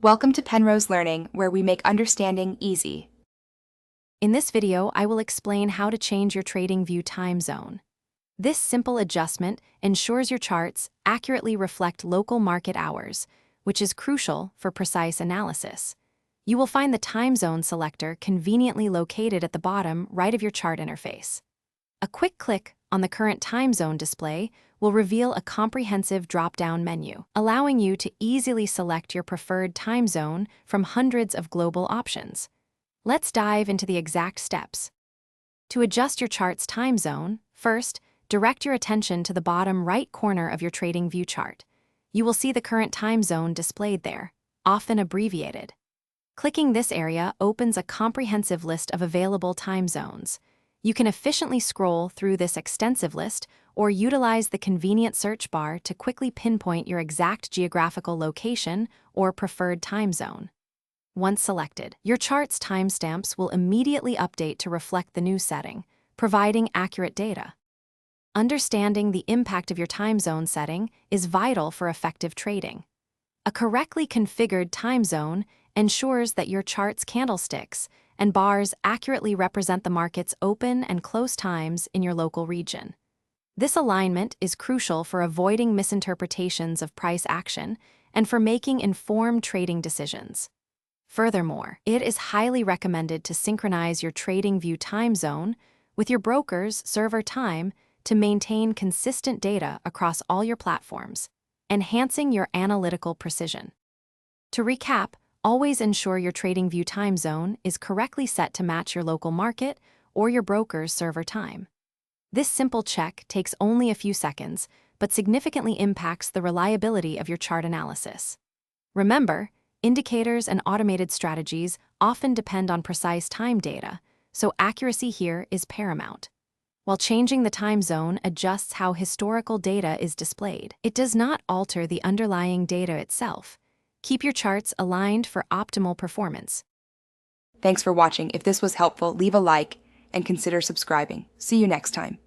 Welcome to Penrose Learning, where we make understanding easy. In this video, I will explain how to change your TradingView time zone. This simple adjustment ensures your charts accurately reflect local market hours, which is crucial for precise analysis. You will find the time zone selector conveniently located at the bottom right of your chart interface. A quick click on the current time zone display will reveal a comprehensive drop-down menu, allowing you to easily select your preferred time zone from hundreds of global options. Let's dive into the exact steps. To adjust your chart's time zone, first, direct your attention to the bottom right corner of your TradingView chart. You will see the current time zone displayed there, often abbreviated. Clicking this area opens a comprehensive list of available time zones. You can efficiently scroll through this extensive list or utilize the convenient search bar to quickly pinpoint your exact geographical location or preferred time zone. Once selected, your chart's timestamps will immediately update to reflect the new setting, providing accurate data. Understanding the impact of your time zone setting is vital for effective trading. A correctly configured time zone ensures that your chart's candlesticks and bars accurately represent the market's open and close times in your local region. This alignment is crucial for avoiding misinterpretations of price action and for making informed trading decisions. Furthermore, it is highly recommended to synchronize your TradingView time zone with your broker's server time to maintain consistent data across all your platforms, enhancing your analytical precision. To recap, always ensure your TradingView time zone is correctly set to match your local market or your broker's server time. This simple check takes only a few seconds, but significantly impacts the reliability of your chart analysis. Remember, indicators and automated strategies often depend on precise time data, so accuracy here is paramount. While changing the time zone adjusts how historical data is displayed, it does not alter the underlying data itself. Keep your charts aligned for optimal performance. Thanks for watching. If this was helpful, leave a like and consider subscribing. See you next time.